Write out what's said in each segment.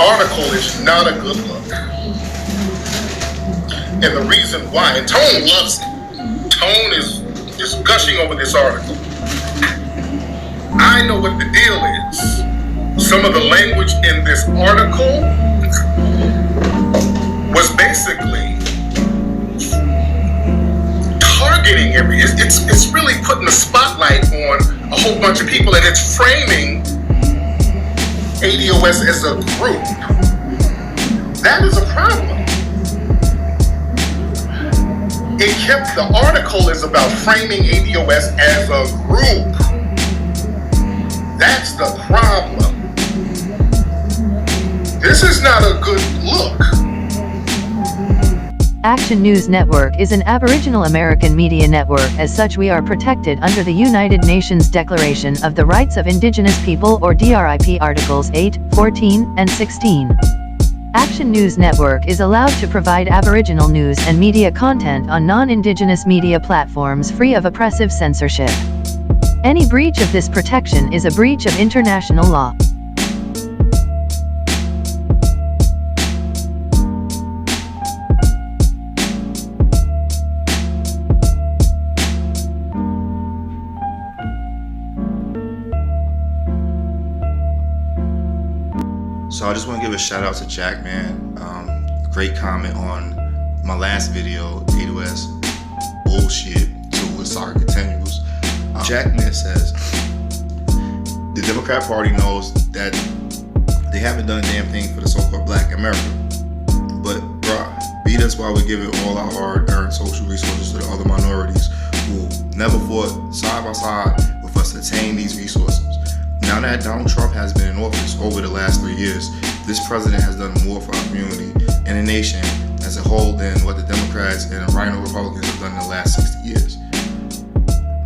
article is not a good look. And the reason why, and Tone loves it. Tone is gushing over this article. I know what the deal is. Some of the language in this article was basically targeting it's really putting a spotlight on a whole bunch of people, and it's framing A.D.O.S as a group. That is a problem. The article is about framing A.D.O.S as a group. That's the problem. This is not a good look. Action News Network is an Aboriginal American media network. As such, we are protected under the United Nations Declaration of the Rights of Indigenous People, or DRIP, Articles 8, 14, and 16. Action News Network is allowed to provide Aboriginal news and media content on non-Indigenous media platforms free of oppressive censorship. Any breach of this protection is a breach of international law. So I just want to give a shout out to Jack, man. Great comment on my last video, A.D.O.S bullshit till the saga continues. Jackman says, the Democrat Party knows that they haven't done a damn thing for the so-called Black America. But bruh, beat us while we give it all our hard-earned social resources to the other minorities who never fought side by side with us to attain these resources. Now that Donald Trump has been in office over the last 3 years, this president has done more for our community and the nation as a whole than what the Democrats and the Rhino Republicans have done in the last 60 years.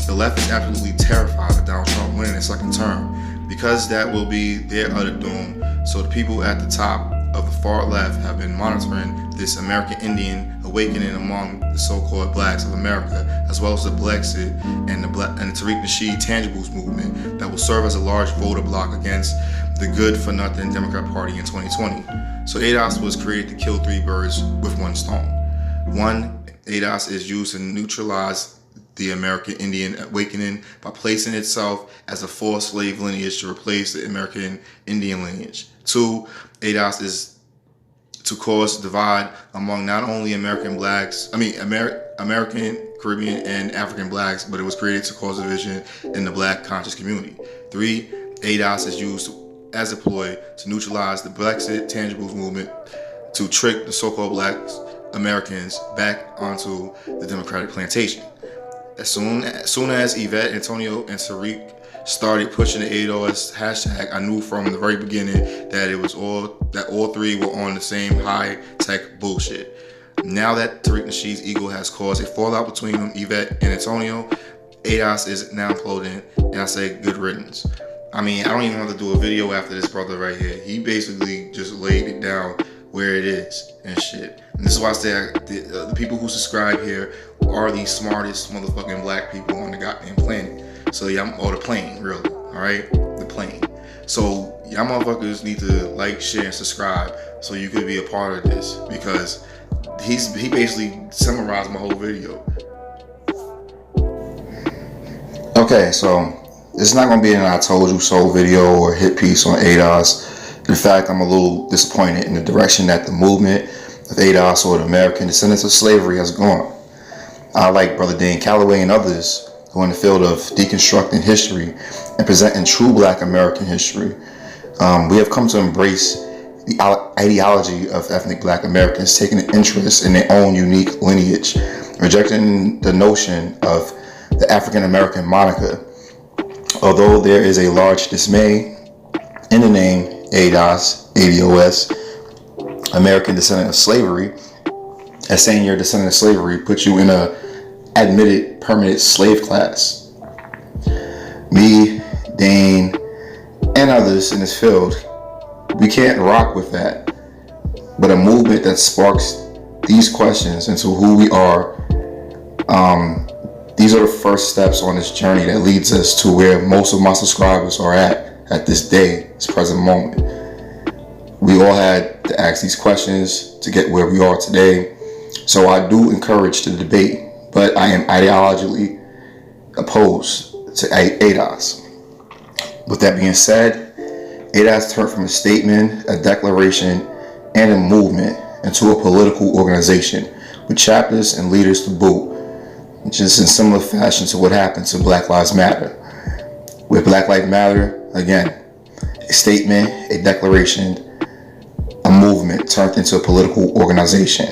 The left is absolutely terrified of Donald Trump winning his second term because that will be their utter doom. So the people at the top of the far left have been monitoring this American Indian awakening among the so-called blacks of America, as well as the blks and the Tariq Nasheed Tangibles movement that will serve as a large voter bloc against the good-for-nothing Democrat Party in 2020. So A.D.O.S was created to kill three birds with one stone. One, A.D.O.S is used to neutralize the American Indian awakening by placing itself as a forced slave lineage to replace the American Indian lineage. Two, A.D.O.S is to cause divide among not only American, Caribbean, and African blacks, but it was created to cause division in the black conscious community. Three, A.D.O.S is used as a ploy to neutralize the Brexit Tangibles movement to trick the so-called black Americans back onto the Democratic plantation. As soon as Yvette, Antonio, and Tariq started pushing the A.D.O.S hashtag, I knew from the very beginning that all three were on the same high-tech bullshit. Now that Tariq Nasheed's ego has caused a fallout between them, Yvette and Antonio, A.D.O.S is now imploding, and I say good riddance. I mean, I don't even have to do a video after this brother right here. He basically just laid it down where it is and shit. And this is why I say the people who subscribe here are the smartest motherfucking black people on the goddamn planet. So or the plane, really, alright? The plane. So y'all motherfuckers need to like, share, and subscribe so you could be a part of this, because he basically summarized my whole video. Okay, so it's not gonna be an I told you so video or hit piece on A.D.O.S. In fact, I'm a little disappointed in the direction that the movement of A.D.O.S or the American descendants of slavery has gone. I like Brother Dan Calloway and others who are in the field of deconstructing history and presenting true Black American history. We have come to embrace the ideology of ethnic Black Americans, taking an interest in their own unique lineage, rejecting the notion of the African American moniker. Although there is a large dismay in the name A.D.O.S, American descendant of slavery, as saying you're a descendant of slavery puts you in a admitted permanent slave class. Me, Dane, and others in this field, we can't rock with that. But a movement that sparks these questions into who we are, these are the first steps on this journey that leads us to where most of my subscribers are at this day, this present moment. We all had to ask these questions to get where we are today. So I do encourage the debate, but I am ideologically opposed to A.D.O.S. With that being said, A.D.O.S turned from a statement, a declaration, and a movement into a political organization with chapters and leaders to boot, just in similar fashion to what happened to Black Lives Matter. With Black Lives Matter, again, a statement, a declaration, a movement turned into a political organization.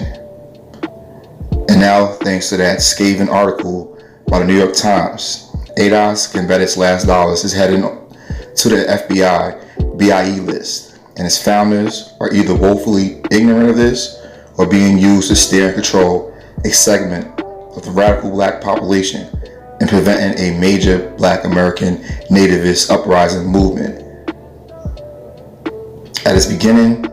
And now, thanks to that scathing article by the New York Times, A.D.O.S can bet its last dollars is heading to the FBI BIE list, and its founders are either woefully ignorant of this or being used to steer and control a segment of the radical black population and preventing a major Black American nativist uprising movement. At its beginning,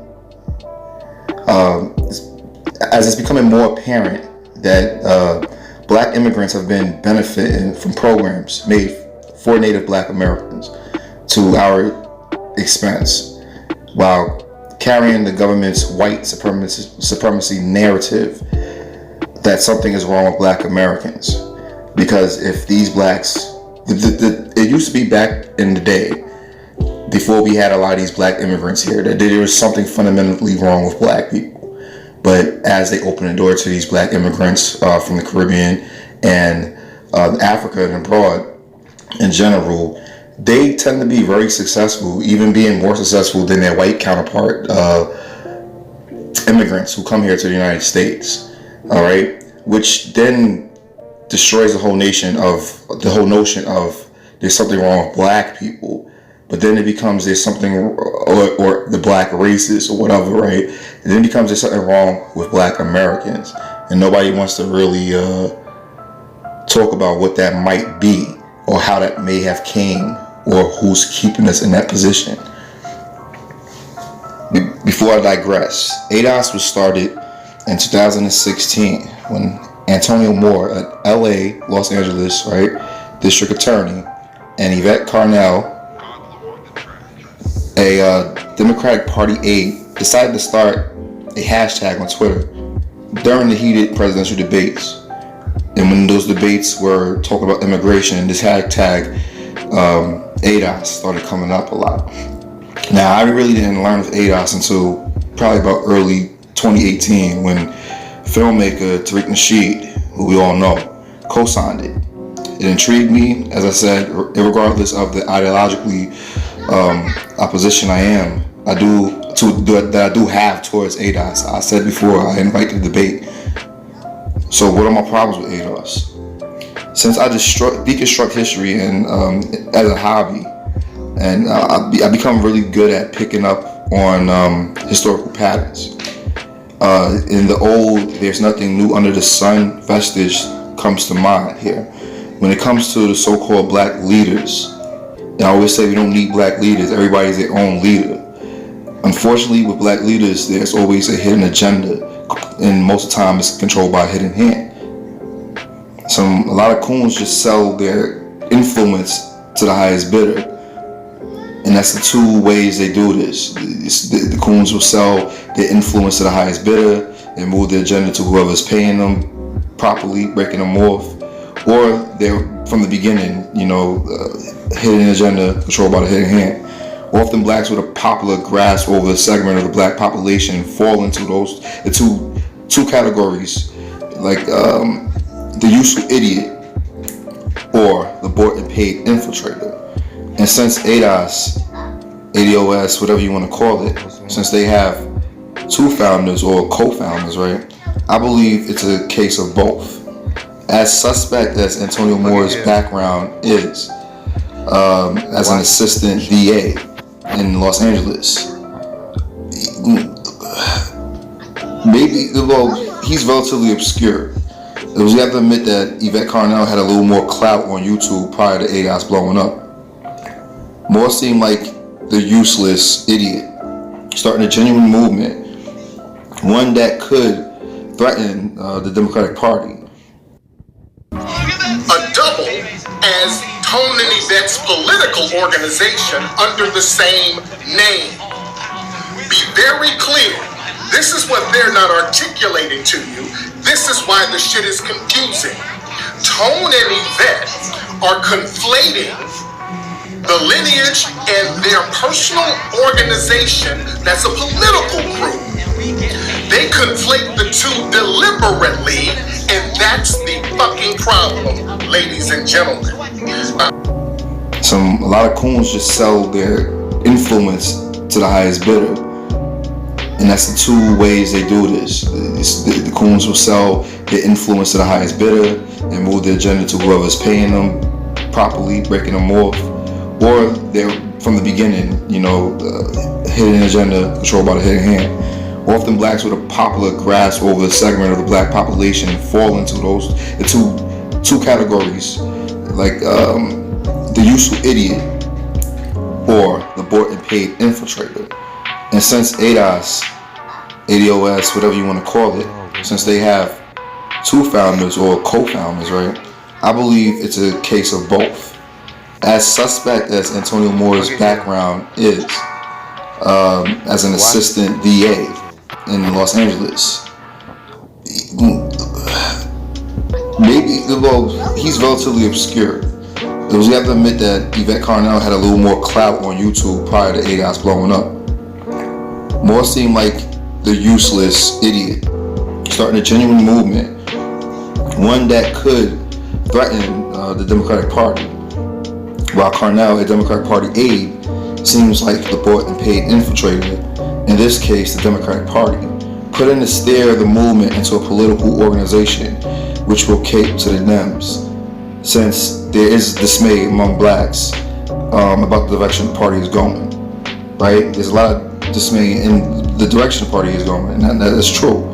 as it's becoming more apparent that Black immigrants have been benefiting from programs made for Native Black Americans to our expense, while carrying the government's white supremacy narrative that something is wrong with Black Americans. Because if these blacks, it used to be back in the day, before we had a lot of these Black immigrants here, that there was something fundamentally wrong with Black people. But as they open the door to these Black immigrants from the Caribbean and Africa and abroad in general, they tend to be very successful, even being more successful than their white counterpart immigrants who come here to the United States. All right, which then destroys the whole notion of there's something wrong with Black people. But then it becomes there's something, or the Black races or whatever, right? And then it becomes there's something wrong with Black Americans, and nobody wants to really talk about what that might be, or how that may have came, or who's keeping us in that position. Before I digress, A.D.O.S was started in 2016 when Antonio Moore, an LA, Los Angeles, right, district attorney, and Yvette Carnell, a Democratic Party aide, decided to start a hashtag on Twitter during the heated presidential debates. And when those debates were talking about immigration, this hashtag A.D.O.S started coming up a lot. Now, I really didn't learn of A.D.O.S until probably about early 2018 when filmmaker Tariq Nasheed, who we all know, co-signed it. It intrigued me, as I said, regardless of the ideologically opposition I do have towards A.D.O.S. I said before, I invite the debate. So what are my problems with A.D.O.S? Since I deconstruct history and as a hobby, and I become really good at picking up on historical patterns. In the old, there's nothing new under the sun vestige comes to mind here. When it comes to the so-called Black leaders, and I always say we don't need Black leaders, everybody's their own leader. Unfortunately, with Black leaders, there's always a hidden agenda, and most of the time it's controlled by a hidden hand. A lot of coons just sell their influence to the highest bidder, and that's the two ways they do this. The coons will sell their influence to the highest bidder and move their agenda to whoever's paying them properly, breaking them off, or they're from the beginning, hidden agenda controlled by the hidden hand. Often blacks with a popular grasp over a segment of the Black population fall into the two categories, like the useful idiot or the bought and paid infiltrator. And since A.D.O.S, whatever you want to call it, since they have two founders or co-founders, right, I believe it's a case of both. As suspect as Antonio Moore's background is, as an assistant DA in Los Angeles, he's relatively obscure. We have to admit that Yvette Carnell had a little more clout on YouTube prior to A.D.O.S blowing up. Moore seemed like the useless idiot, starting a genuine movement, one that could threaten the Democratic Party. A double as Tone and Yvette's political organization under the same name. be very clear. This is what they're not articulating to you. This is why the shit is confusing. Tone and Yvette are conflating the lineage and their personal organization that's a political group. They conflate the two deliberately, and that's the fucking problem, ladies and gentlemen. A lot of coons just sell their influence to the highest bidder. And that's the two ways they do this. The coons will sell their influence to the highest bidder and move their agenda to whoever's paying them properly, breaking them off. Or they're, from the beginning, hidden agenda controlled by the hidden hand. Often blacks with a popular grasp over a segment of the black population fall into the two categories, like the useful idiot or the bought and paid infiltrator. And since A.D.O.S, whatever you want to call it, since they have two founders or co-founders, right? I believe it's a case of both. As suspect as Antonio Moore's background is, as an assistant DA in Los Angeles, he's relatively obscure. We have to admit that Yvette Carnell had a little more clout on YouTube prior to A.D.O.S blowing up. Moore seemed like the useless idiot, starting a genuine movement, one that could threaten the Democratic Party, while Carnell, a Democratic Party aide, seems like the bought and paid infiltrator, in this case the Democratic Party, putting to steer the movement into a political organization which will cape to the Dems, since there is dismay among blacks about the direction the party is going, right? There's a lot of dismay in the direction the party is going, and that is true.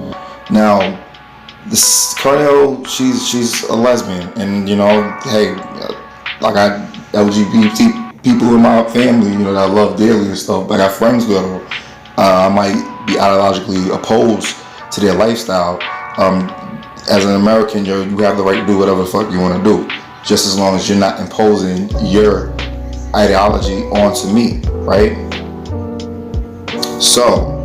Now, this Carnell, she's a lesbian, and hey, I got LGBT people in my family, that I love dearly and stuff. I got friends that I might be ideologically opposed to their lifestyle. As an American, you have the right to do whatever the fuck you want to do, just as long as you're not imposing your ideology onto me, right? So,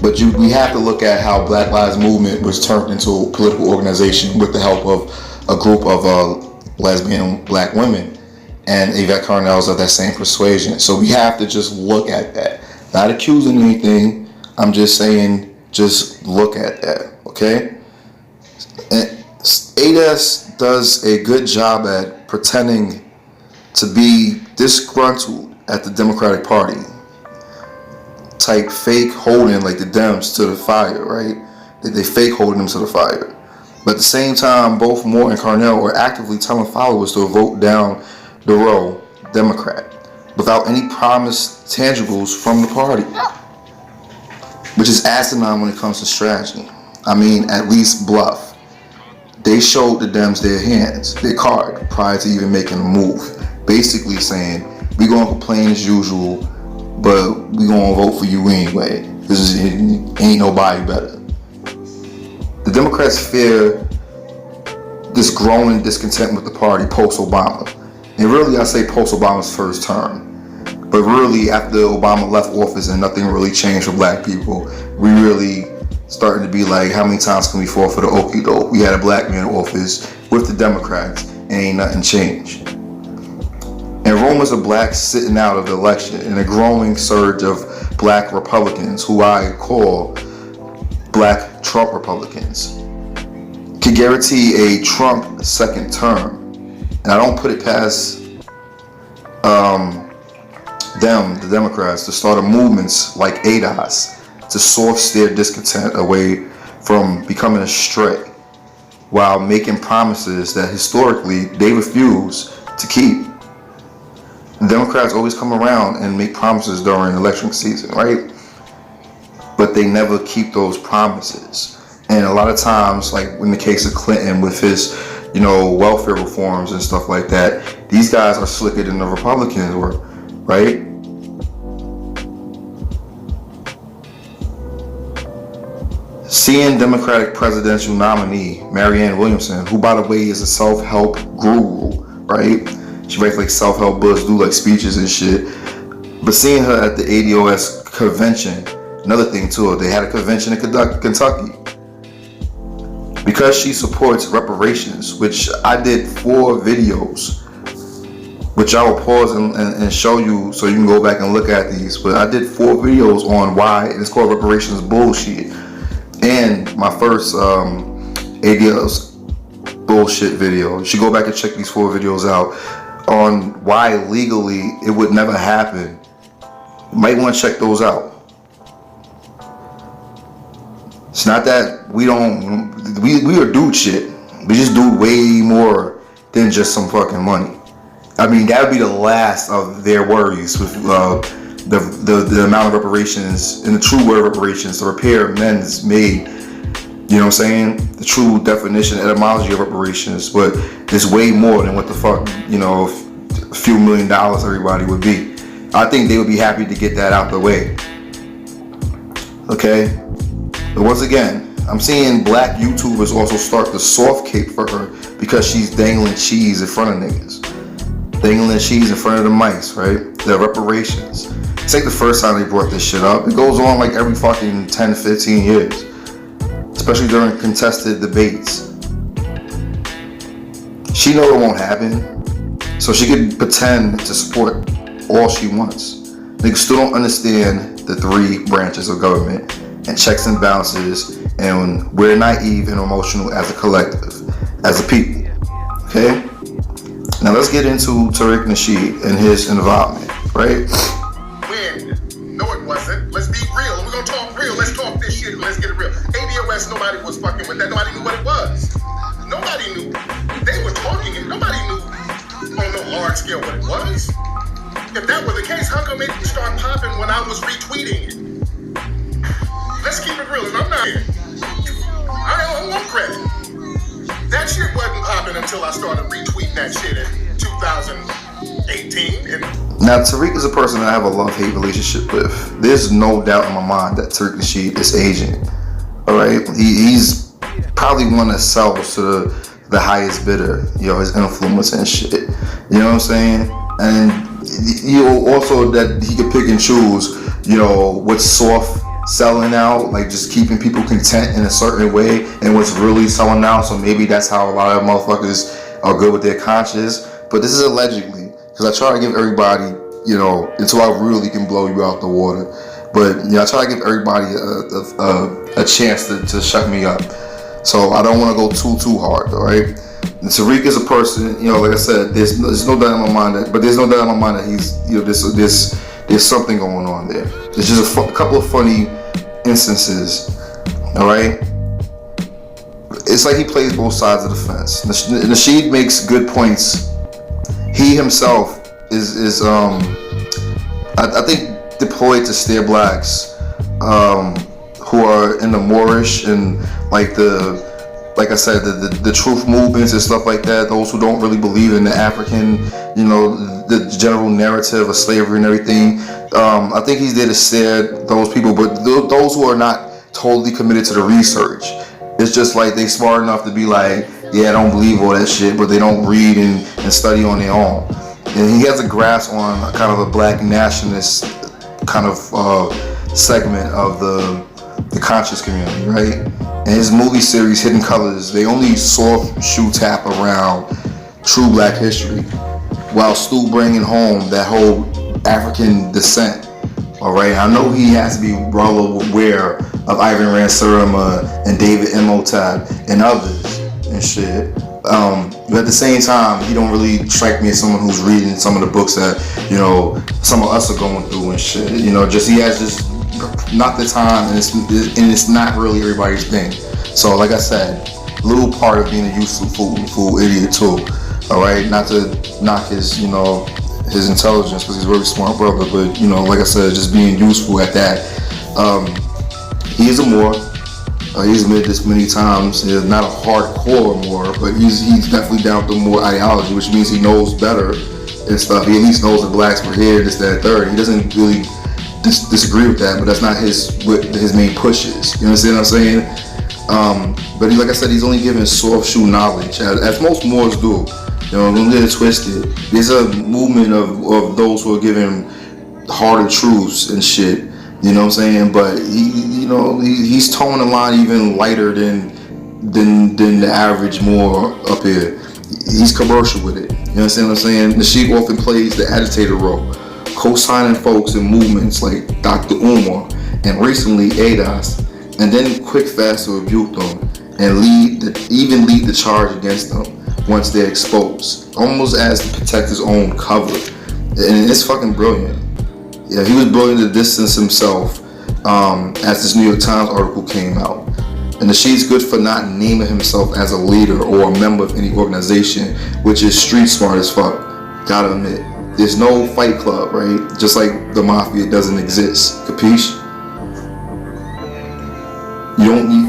but we have to look at how Black Lives Movement was turned into a political organization with the help of a group of lesbian black women, and Yvette Carnell's of that same persuasion. So we have to just look at that. Not accusing anything, I'm just saying, just look at that, okay? And A.D.O.S does a good job at pretending to be disgruntled at the Democratic Party. Type fake holding like the Dems to the fire, right? They fake holding them to the fire. But at the same time, both Moore and Carnell are actively telling followers to vote down the row Democrat without any promised tangibles from the party, which is asinine when it comes to strategy. I mean, at least bluff. They showed the Dems their hands, their card, prior to even making a move. Basically saying, we're going to complain as usual, but we're going to vote for you anyway. Ain't nobody better. The Democrats fear this growing discontent with the party post-Obama. And really, I say post-Obama's first term. But really, after Obama left office and nothing really changed for black people, we really starting to be like, how many times can we fall for the okie doke? We had a black man in office with the Democrats and ain't nothing changed. And rumors of blacks sitting out of the election and a growing surge of black Republicans, who I call black Trump Republicans, could guarantee a Trump second term. And I don't put it past the Democrats, to start a movements like A.D.O.S to source their discontent away from becoming a stray, while making promises that historically they refuse to keep. The Democrats always come around and make promises during election season, right? But they never keep those promises. And a lot of times, like in the case of Clinton with his, welfare reforms and stuff like that, these guys are slicker than the Republicans were, right? Seeing Democratic presidential nominee Marianne Williamson, who by the way is a self-help guru, right? She writes like self-help books, do like speeches and shit. But seeing her at the A.D.O.S convention. Another thing too, they had a convention in Kentucky. Because she supports reparations, which I did 4 videos, which I will pause and show you so you can go back and look at these. But I did 4 videos on why it's called reparations bullshit. And my first A.D.O.S bullshit video. You should go back and check these 4 videos out on why legally it would never happen. You might want to check those out. It's not that we are dude shit. We just do way more than just some fucking money. I mean, that would be the last of their worries with the amount of reparations, and the true word of reparations, to repair amends made. You know what I'm saying? The true definition, etymology of reparations, but it's way more than what the fuck, you know, a few $1 million everybody would be. I think they would be happy to get that out the way. Okay? But once again, I'm seeing black YouTubers also start the soft cape for her because she's dangling cheese in front of niggas. Dangling cheese in front of the mice, right? The reparations. It's like the first time they brought this shit up. It goes on like every fucking 10, 15 years. Especially during contested debates. She know it won't happen, so she can pretend to support all she wants. Niggas still don't understand the 3 branches of government and checks and balances, and we're naive and emotional as a collective, as a people. Okay? Now let's get into Tariq Nasheed and his involvement, right? When? No, it wasn't. Let's be real. We're gonna talk real. Let's talk this shit. Let's get it real. A.D.O.S, nobody was fucking with that. Nobody knew what it was. Nobody knew. They were talking and nobody knew on no large scale what it was. If that were the case, how come it started popping when I was retweeting it? Let's keep it real, and I'm not here. I don't want credit. That shit wasn't popping until I started retweeting that shit in 2018. And now, Tariq is a person that I have a love-hate relationship with. There's no doubt in my mind that Tariq Nasheed is agent. Alright? He's probably one that sells to the highest bidder, you know, his influence and shit. You know what I'm saying? And you know, also that he can pick and choose, you know, what's soft selling out, like just keeping people content in a certain way, and what's really selling out. So maybe that's how a lot of motherfuckers are good with their conscience. But this is allegedly, because I try to give everybody, you know, until I really can blow you out the water. But you know, I try to give everybody a chance to shut me up. So I don't want to go too hard, all right? And Tariq is a person, you know, like I said, there's no doubt in my mind that, but there's no doubt in my mind that he's, you know, there's something going on there. There's just a couple of funny instances, all right? It's like he plays both sides of the fence. Nasheed makes good points. He himself is I think deployed to steer blacks who are in the Moorish and like I said, the truth movements and stuff like that, those who don't really believe in the African, you know, the general narrative of slavery and everything. I think he's there to steer those people, but those who are not totally committed to the research. It's just like they smart enough to be like, yeah, I don't believe all that shit, but they don't read and study on their own. And he has a grasp on kind of a black nationalist kind of segment of the conscious community, right? And his movie series, Hidden Colors, they only soft shoe tap around true black history, while still bringing home that whole African descent. All right, I know he has to be well aware of Ivan Ransurama and David Imhotep and others and shit. But at the same time, he don't really strike me as someone who's reading some of the books that, you know, some of us are going through and shit. You know, just he has just not the time, and it's not really everybody's thing. So, like I said, a little part of being a useful fool idiot too. All right, not to knock his, you know, his intelligence, because he's a very smart brother, but you know, like I said, just being useful at that. He is a Moor. He's admitted this many times. He's not a hardcore Moor, but he's definitely down with the Moor ideology, which means he knows better and stuff. He at least knows the blacks were here, this, that, third. He doesn't really disagree with that, but that's not what his main push is. You understand what I'm saying? But like I said, he's only given soft shoe knowledge, as most Moors do. You know, don't get it twisted. There's a movement of those who are giving harder truths and shit, You know what I'm saying? But he's towing the line even lighter than the average Moor up here. He's commercial with it. You understand what I'm saying? The sheep often plays the agitator role, co-signing folks in movements like Dr. Umar and recently A.D.O.S, and then quick fast to rebuke them and lead the charge against them once they're exposed, almost as to protect his own cover. And it's fucking brilliant. Yeah, he was brilliant to distance himself as this New York Times article came out. And the sheet's good for not naming himself as a leader or a member of any organization, which is street smart as fuck. Gotta admit, there's no fight club, right? Just like the mafia doesn't exist. Capiche? You don't need,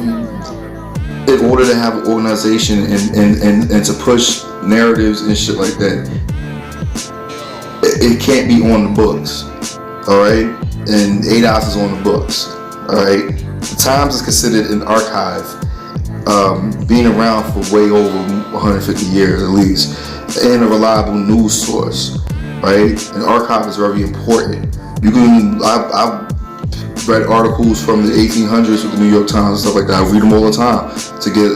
in order to have an organization and to push narratives and shit like that, it can't be on the books. Alright? And A.D.O.S is on the books. Alright? The Times is considered an archive, being around for way over 150 years at least, and a reliable news source, right? An archive is very important. I've read articles from the 1800s with the New York Times and stuff like that. I read them all the time to get,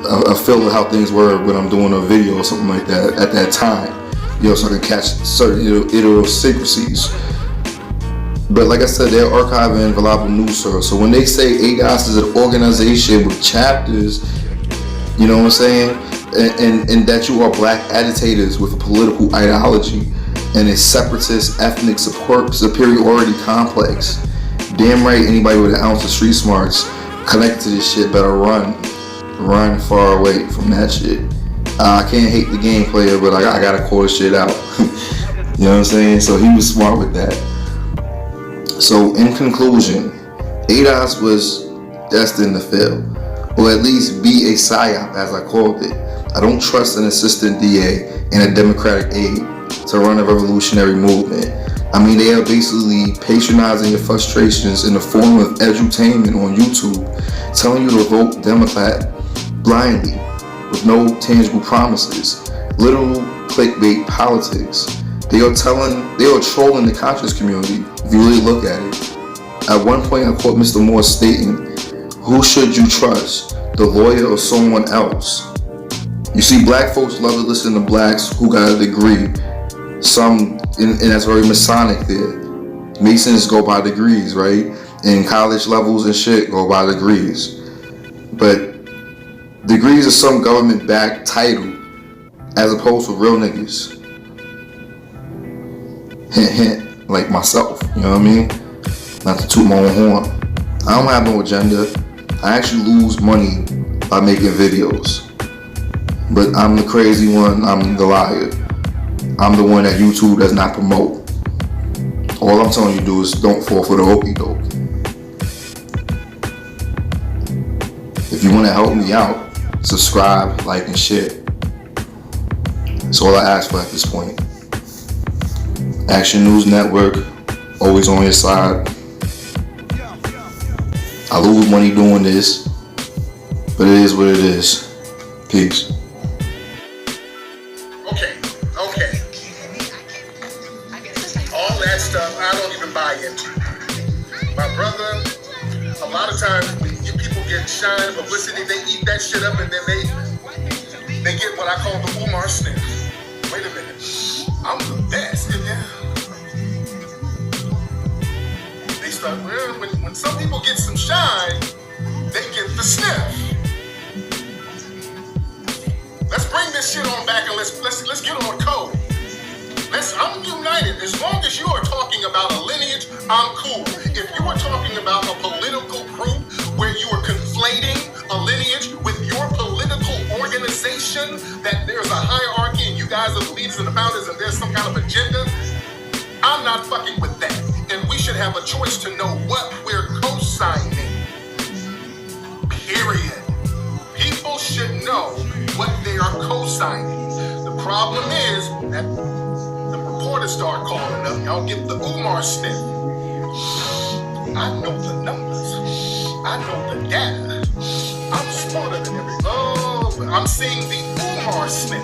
a feel of how things were when I'm doing a video or something like that at that time, so I can catch certain idiosyncrasies. But like I said, they're archiving and reliable news source. So when they say A.D.O.S is an organization with chapters, you know what I'm saying? And that you are black agitators with a political ideology and a separatist ethnic superiority complex. Damn right, anybody with an ounce of street smarts connected to this shit better run far away from that shit. I can't hate the game player, but I gotta call this shit out. You know what I'm saying? So he was smart with that. So in conclusion, A.D.O.S was destined to fail, or at least be a psyop as I called it. I don't trust an assistant DA and a Democratic aide to run a revolutionary movement. I mean, they are basically patronizing your frustrations in the form of edutainment on YouTube, telling you to vote Democrat blindly with no tangible promises. Literal clickbait politics. They are trolling the conscious community, if you really look at it. At one point I caught Mr. Moore stating, who should you trust, the lawyer or someone else? You see, black folks love to listen to blacks who got a degree. And that's very Masonic there. Masons go by degrees, right? And college levels and shit go by degrees. But degrees are some government-backed title, as opposed to real niggas. Hint, hint, like myself, you know what I mean? Not to toot my own horn. I don't have no agenda. I actually lose money by making videos. But I'm the crazy one, I'm the liar. I'm the one that YouTube does not promote. All I'm telling you to do is don't fall for the okie doke. If you want to help me out, subscribe, like, and share. That's all I ask for at this point. Action News Network, always on your side. I lose money doing this, but it is what it is. Peace. Okay. All that stuff I don't even buy into. My brother, a lot of times when people get shine publicity, they eat that shit up and then they get what I call the Umar sniff. Wait a minute. I'm the best. They start, when some people get some shine, they get the sniff. Let's bring this shit on back and let's get on code. I'm united. As long as you are talking about a lineage, I'm cool. If you are talking about a political group where you are conflating a lineage with your political organization, that there's a hierarchy and you guys are the leaders and the founders and there's some kind of agenda, I'm not fucking with that. And we should have a choice to know what we're co-signing. Period. People should know what they are co-signing. The problem is that the reporters start calling up. Y'all get the Umar sniff. I know the numbers. I know the data. I'm smarter than everybody. Oh, I'm seeing the Umar sniff.